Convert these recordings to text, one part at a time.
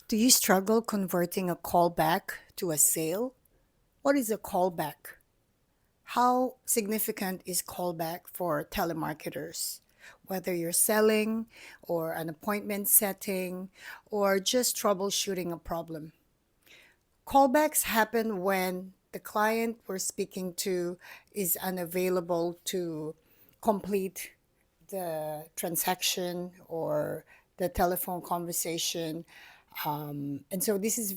Do you struggle converting a callback to a sale? What is a callback? How significant is callback for telemarketers? Whether you're selling or an appointment setting or just troubleshooting a problem. Callbacks happen when the client we're speaking to is unavailable to complete the transaction or the telephone conversation. And so this is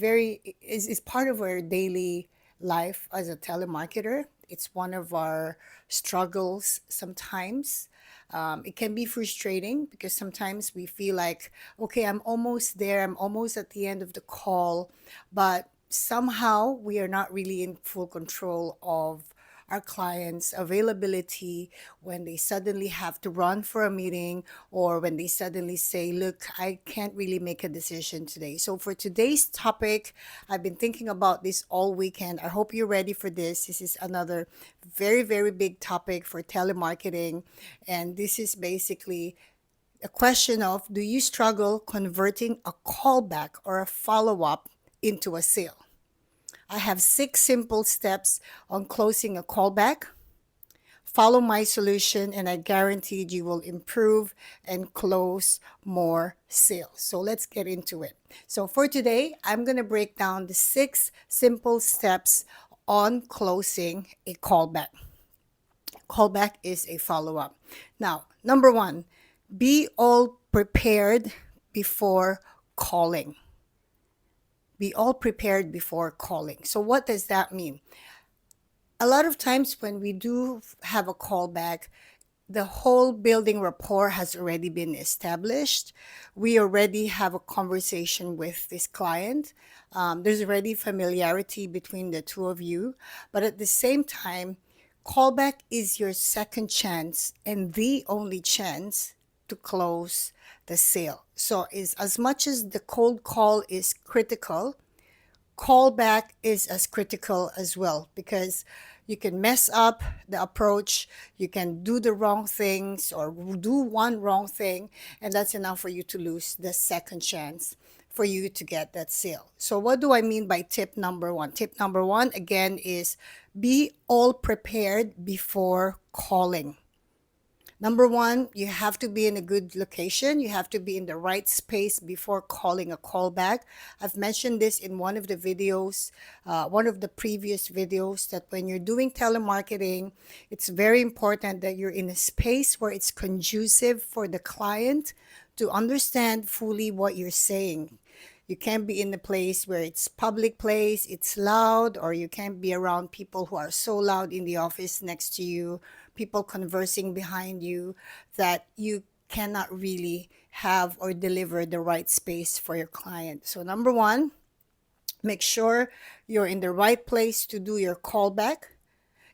is part of our daily life as a telemarketer. It's one of our struggles sometimes. It can be frustrating because sometimes we feel like, okay, I'm almost there, I'm almost at the end of the call, but somehow we are not really in full control of our clients' availability when they suddenly have to run for a meeting or when they suddenly say, look, I can't really make a decision today. So, for today's topic, I've been thinking about this all weekend. I hope you're ready for this. This is another very, very big topic for telemarketing. And this is basically a question of, do you struggle converting a callback or a follow up into a sale? I have 6 simple steps on closing a callback. Follow my solution, and I guaranteed you will improve and close more sales. So let's get into it. So for today, I'm going to break down the 6 simple steps on closing a callback. Callback is a follow up. Now, number one, be all prepared before calling. Be all prepared before calling. So, what does that mean? A lot of times when we do have a callback, the whole building rapport has already been established. We already have a conversation with this client. There's already familiarity between the two of you. But at the same time, callback is your second chance and the only chance to close the sale. So, is as much as the cold call is critical, callback is as critical as well, because you can mess up the approach, you can do the wrong things or do one wrong thing, and that's enough for you to lose the second chance for you to get that sale. So, what do I mean by tip number one? Tip number one, again, is be all prepared before calling. Number one, you have to be in a good location. You have to be in the right space before calling a callback. I've mentioned this in one of the videos, one of the previous videos, that when you're doing telemarketing, it's very important that you're in a space where it's conducive for the client to understand fully what you're saying. You can't be in a place where it's public place, it's loud, or you can't be around people who are so loud in the office next to you, people conversing behind you, that you cannot really have or deliver the right space for your client. So number one, make sure you're in the right place to do your callback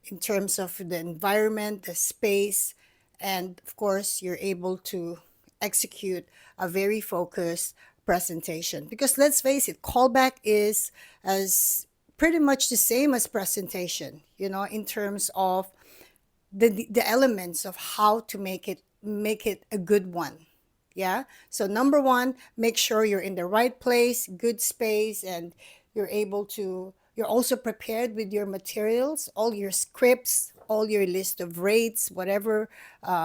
in terms of the environment, the space, and of course, you're able to execute a very focused presentation. Because let's face it, callback is as pretty much the same as presentation, in terms of the elements of how to make it a good one. Yeah. So number one, make sure you're in the right place, good space, and you're also prepared with your materials, all your scripts, all your list of rates, whatever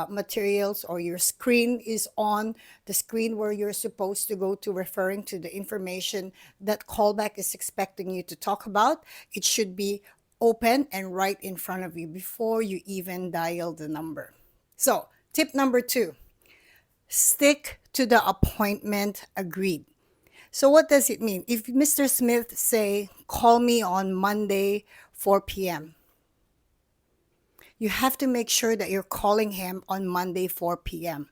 materials, or your screen is on the screen where you're supposed to go to, referring to the information that callback is expecting you to talk about. It should be open and right in front of you before you even dial the number. So, tip number two, stick to the appointment agreed. So what does it mean? If Mr. Smith say, call me on Monday 4 p.m., you have to make sure that you're calling him on Monday 4 p.m.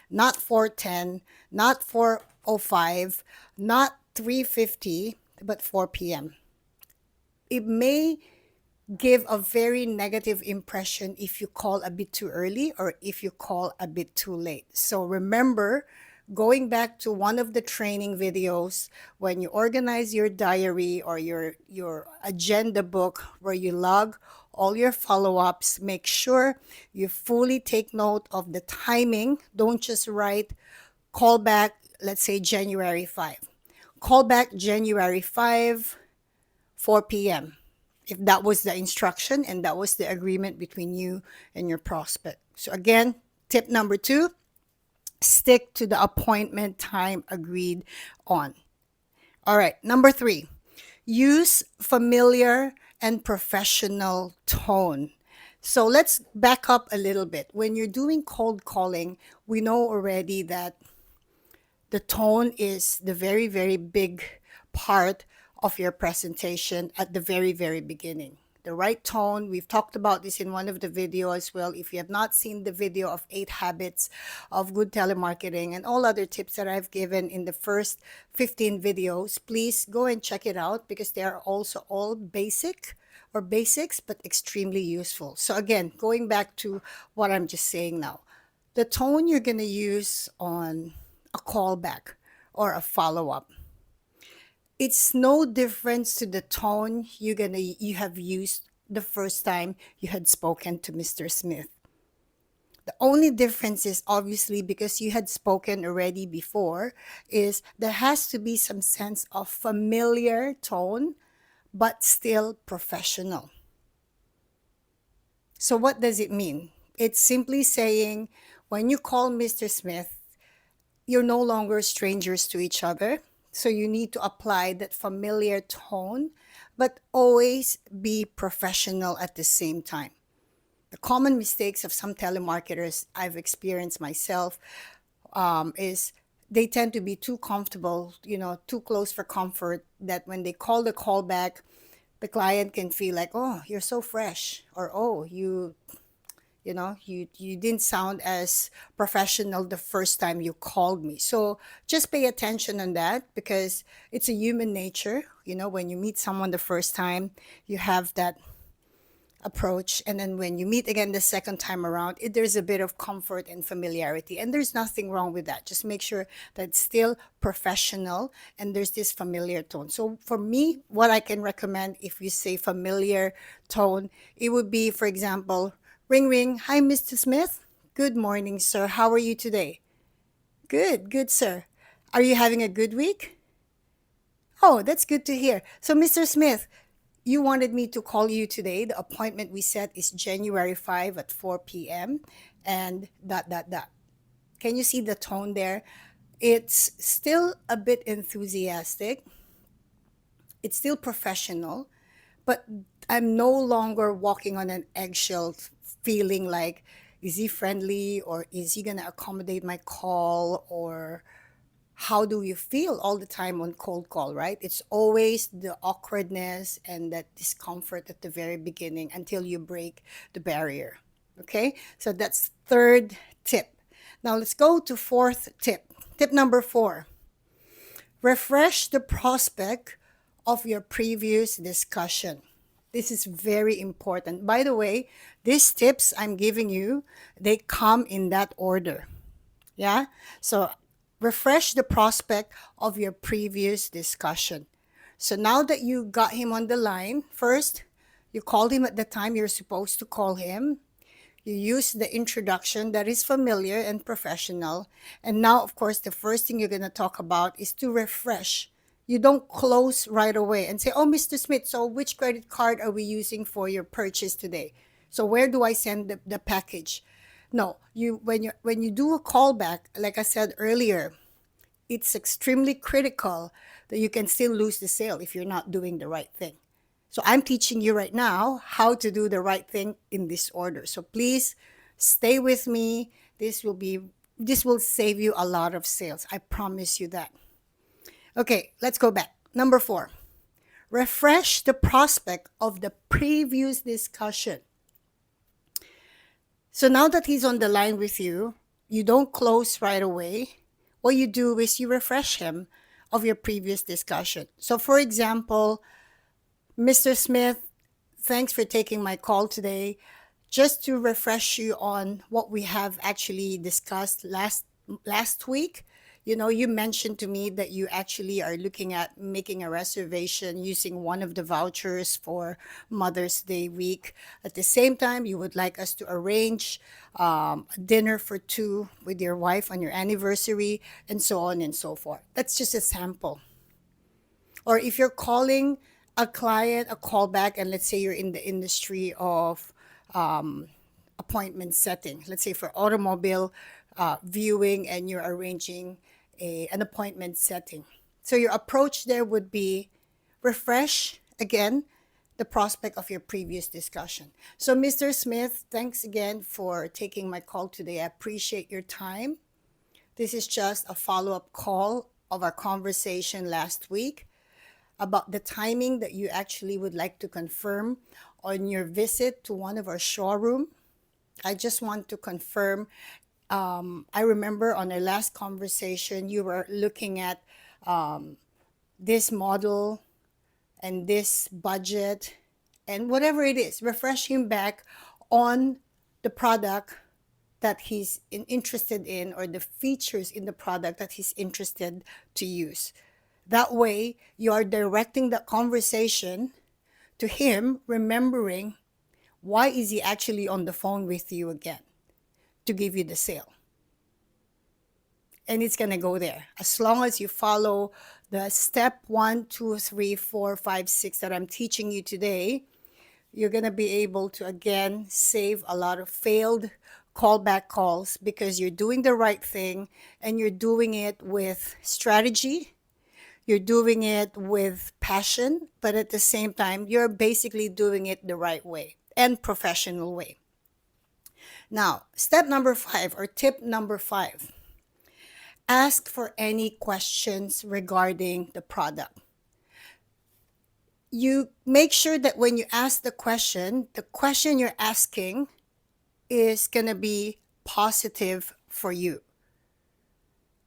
Not 4:10, not 4:05, not 3:50, but 4 p.m. It may give a very negative impression if you call a bit too early or if you call a bit too late. So remember, going back to one of the training videos, when you organize your diary or your agenda book where you log all your follow-ups, make sure you fully take note of the timing. Don't just write call back, let's say January 5. call back January 5, 4 p.m. If that was the instruction and that was the agreement between you and your prospect. So again, tip number 2, stick to the appointment time agreed on. All right, number 3, use familiar and professional tone. So let's back up a little bit. When you're doing cold calling, we know already that the tone is the very, very big part of your presentation at the very, very beginning. The right tone, we've talked about this in one of the videos as well. If you have not seen the video of 8 habits of good telemarketing and all other tips that I've given in the first 15 videos, please go and check it out because they are also all basics, but extremely useful. So again, going back to what I'm just saying now, the tone you're going to use on a callback or a follow-up, it's no difference to the tone you have used the first time you had spoken to Mr. Smith. The only difference is obviously because you had spoken already before, is there has to be some sense of familiar tone but still professional. So what does it mean? It's simply saying when you call Mr. Smith, you're no longer strangers to each other. So you need to apply that familiar tone, but always be professional at the same time. The common mistakes of some telemarketers I've experienced myself is they tend to be too comfortable, too close for comfort, that when they call the callback, the client can feel like, oh, you're so fresh, or oh, you didn't sound as professional the first time you called me. So just pay attention on that because it's a human nature. When you meet someone the first time, you have that approach. And then when you meet again the second time around, there's a bit of comfort and familiarity. And there's nothing wrong with that. Just make sure that it's still professional and there's this familiar tone. So for me, what I can recommend if you say familiar tone, it would be, for example, ring, ring. Hi, Mr. Smith. Good morning, sir. How are you today? Good, sir. Are you having a good week? Oh, that's good to hear. So, Mr. Smith, you wanted me to call you today. The appointment we set is January 5 at 4 p.m. and dot, dot, dot. Can you see the tone there? It's still a bit enthusiastic. It's still professional, but I'm no longer walking on an eggshell feeling like, is he friendly or is he going to accommodate my call, or how do you feel all the time on cold call, right? It's always the awkwardness and that discomfort at the very beginning until you break the barrier. Okay, so that's third tip. Now let's go to fourth tip. Tip number 4. Refresh the prospect of your previous discussion. This is very important. By the way, these tips I'm giving you, they come in that order. Yeah? So refresh the prospect of your previous discussion. So now that you got him on the line, first, you called him at the time you're supposed to call him. You use the introduction that is familiar and professional. And now, of course, the first thing you're going to talk about is to refresh. You don't close right away and say, oh, Mr. Smith, so which credit card are we using for your purchase today? So where do I send the package? No, when you do a callback, like I said earlier, it's extremely critical that you can still lose the sale if you're not doing the right thing. So I'm teaching you right now how to do the right thing in this order. So please stay with me. This will save you a lot of sales. I promise you that. Okay, let's go back. Number 4, refresh the prospect of the previous discussion. So now that he's on the line with you, you don't close right away. What you do is you refresh him of your previous discussion. So for example, Mr. Smith, thanks for taking my call today. Just to refresh you on what we have actually discussed last week. You mentioned to me that you actually are looking at making a reservation using one of the vouchers for Mother's Day week. At the same time, you would like us to arrange a dinner for 2 with your wife on your anniversary, and so on and so forth. That's just a sample. Or if you're calling a client a callback, and let's say you're in the industry of appointment setting, let's say for automobile viewing, and you're arranging an appointment setting. So your approach there would be refresh again the prospect of your previous discussion. So, Mr. Smith, thanks again for taking my call today. I appreciate your time. This is just a follow up call of our conversation last week about the timing that you actually would like to confirm on your visit to one of our showroom. I just want to confirm. I remember on our last conversation, you were looking at this model and this budget and whatever it is, refresh him back on the product that he's interested in, or the features in the product that he's interested to use. That way, you are directing the conversation to him, remembering why is he actually on the phone with you again to give you the sale. And it's going to go there. As long as you follow the step 1, 2, 3, 4, 5, 6 that I'm teaching you today, you're going to be able to, again, save a lot of failed callback calls, because you're doing the right thing and you're doing it with strategy. You're doing it with passion, but at the same time, you're basically doing it the right way and professional way. Now, step number 5, or tip number 5, ask for any questions regarding the product. You make sure that when you ask the question you're asking is going to be positive for you.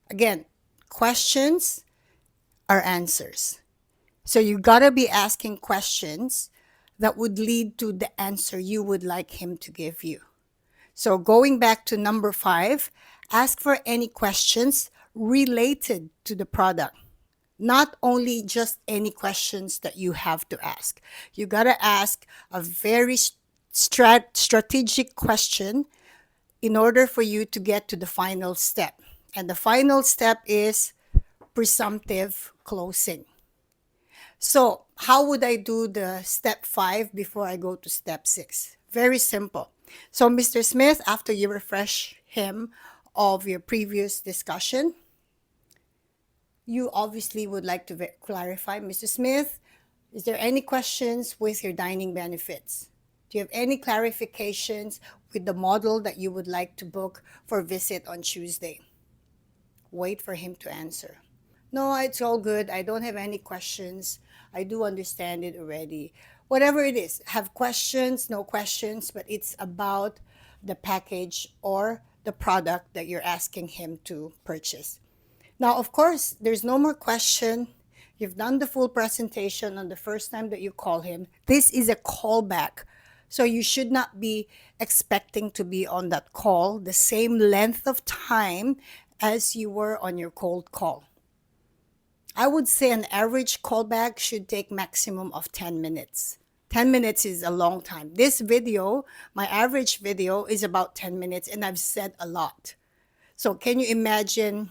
Again, questions are answers. So you got to be asking questions that would lead to the answer you would like him to give you. So going back to number 5, ask for any questions related to the product. Not only just any questions that you have to ask. You got to ask a very strategic question in order for you to get to the final step. And the final step is presumptive closing. So how would I do the step 5 before I go to step 6? Very simple. So Mr. Smith, after you refresh him of your previous discussion, you obviously would like to clarify, Mr. Smith, is there any questions with your dining benefits? Do you have any clarifications with the model that you would like to book for visit on Tuesday? Wait for him to answer. No, it's all good. I don't have any questions. I do understand it already. Whatever it is, have questions, no questions, but it's about the package or the product that you're asking him to purchase. Now, of course, there's no more question. You've done the full presentation on the first time that you call him. This is a callback. So you should not be expecting to be on that call the same length of time as you were on your cold call. I would say an average callback should take maximum of 10 minutes. 10 minutes is a long time. This video, my average video, is about 10 minutes, and I've said a lot. So can you imagine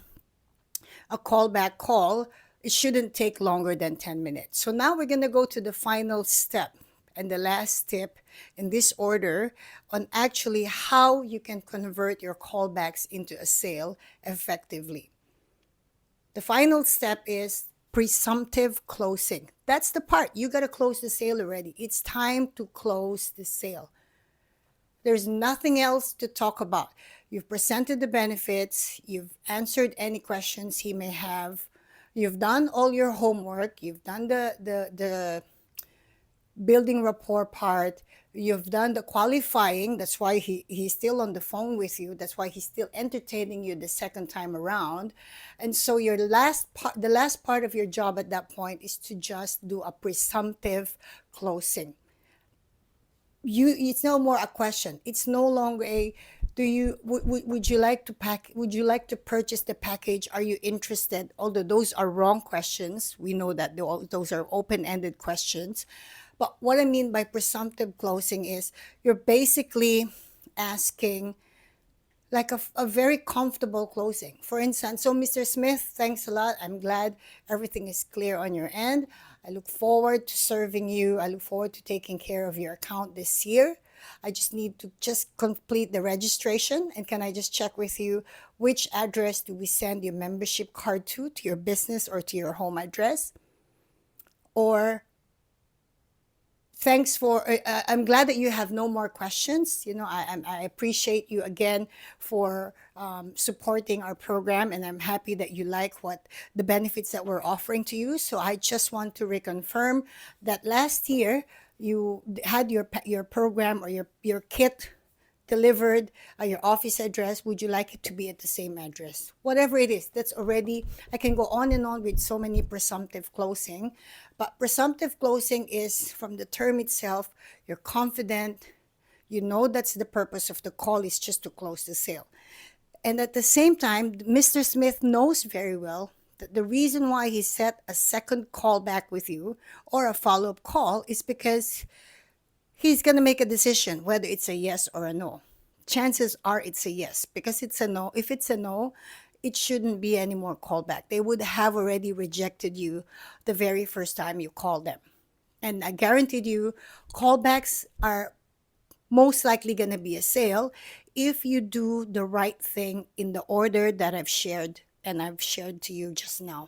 a callback call? It shouldn't take longer than 10 minutes. So now we're going to go to the final step and the last tip in this order on actually how you can convert your callbacks into a sale effectively. The final step is presumptive closing. That's the part. You got to close the sale already. It's time to close the sale. There's nothing else to talk about. You've presented the benefits. You've answered any questions he may have. You've done all your homework. You've done the building rapport part. You've done the qualifying. That's why he's still on the phone with you. That's why he's still entertaining you the second time around. And so the last part of your job at that point is to just do a presumptive closing. It's no more a question. It's no longer a would you like to purchase the package? Are you interested? Although those are wrong questions. We know that those are open-ended questions. But what I mean by presumptive closing is you're basically asking like a very comfortable closing. For instance, so Mr. Smith, thanks a lot. I'm glad everything is clear on your end. I look forward to serving you. I look forward to taking care of your account this year. I just need to just complete the registration. And can I just check with you, which address do we send your membership card to your business or to your home address? Or thanks for I'm glad that you have no more questions. I appreciate you again for supporting our program, and I'm happy that you like what the benefits that we're offering to you. So I just want to reconfirm that last year you had your program or your kit delivered at your office address. Would you like it to be at the same address? Whatever it is, that's already, I can go on and on with so many presumptive closing. But presumptive closing is, from the term itself, you're confident, you know that's the purpose of the call, is just to close the sale. And at the same time, Mr. Smith knows very well that the reason why he set a second call back with you or a follow-up call is because he's going to make a decision whether it's a yes or a no. Chances are it's a yes, because it's a no. If it's a no, it shouldn't be any more callback. They would have already rejected you the very first time you called them. And I guaranteed you, callbacks are most likely going to be a sale if you do the right thing in the order that I've shared to you just now.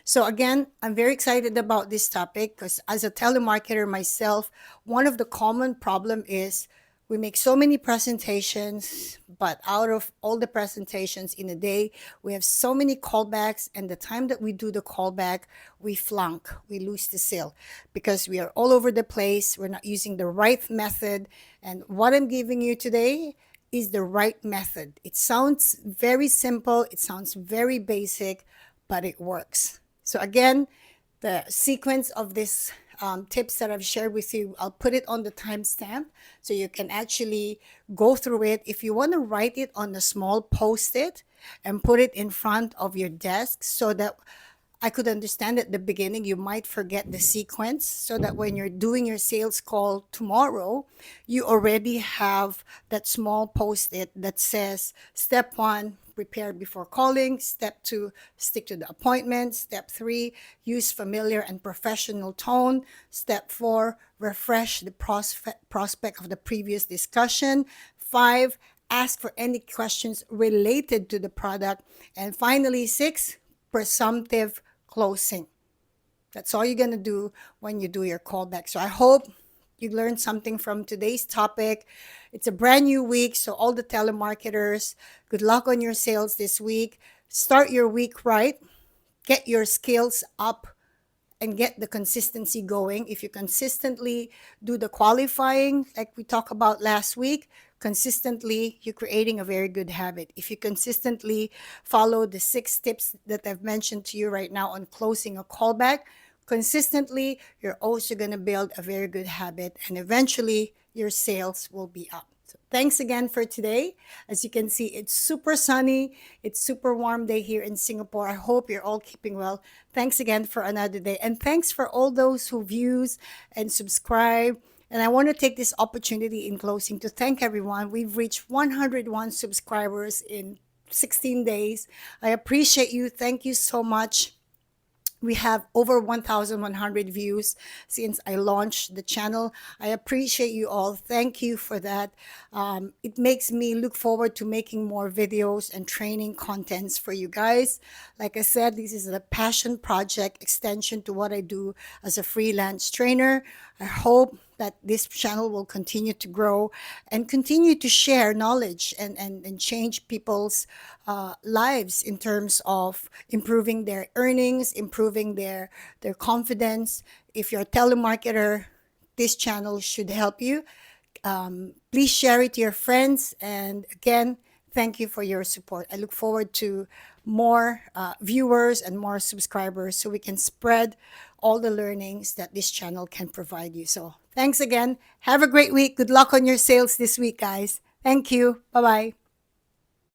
So again, I'm very excited about this topic because as a telemarketer myself, one of the common problem is we make so many presentations, but out of all the presentations in a day, we have so many callbacks, and the time that we do the callback, we flunk, we lose the sale because we are all over the place. We're not using the right method. And what I'm giving you today is the right method. It sounds very simple. It sounds very basic, but it works. So again, the sequence of this tips that I've shared with you, I'll put it on the timestamp so you can actually go through it. If you want to write it on a small post-it and put it in front of your desk so that I could understand at the beginning you might forget the sequence, so that when you're doing your sales call tomorrow, you already have that small post-it that says step 1, prepare before calling. Step 2, stick to the appointment. Step 3, use familiar and professional tone. Step 4, refresh the prospect of the previous discussion. 5, ask for any questions related to the product. And finally, 6, presumptive closing. That's all you're going to do when you do your callback. So I hope you learned something from today's topic. It's a brand new week, so all the telemarketers, good luck on your sales this week. Start your week right. Get your skills up and get the consistency going. If you consistently do the qualifying, like we talked about last week, consistently, you're creating a very good habit. If you consistently follow the 6 tips that I've mentioned to you right now on closing a callback, consistently, you're also going to build a very good habit, and eventually your sales will be up. So thanks again for today. As you can see, it's super sunny. It's super warm day here in Singapore. I hope you're all keeping well. Thanks again for another day. And thanks for all those who views and subscribe. And I want to take this opportunity in closing to thank everyone. We've reached 101 subscribers in 16 days. I appreciate you. Thank you so much. We have over 1,100 views since I launched the channel. I appreciate you all. Thank you for that. It makes me look forward to making more videos and training contents for you guys. Like I said, this is a passion project extension to what I do as a freelance trainer. I hope that this channel will continue to grow and continue to share knowledge and change people's lives in terms of improving their earnings, improving their confidence. If you're a telemarketer, this channel should help you. Please share it to your friends. And again, thank you for your support. I look forward to more viewers and more subscribers so we can spread all the learnings that this channel can provide you. So thanks again. Have a great week. Good luck on your sales this week, guys. Thank you. Bye-bye.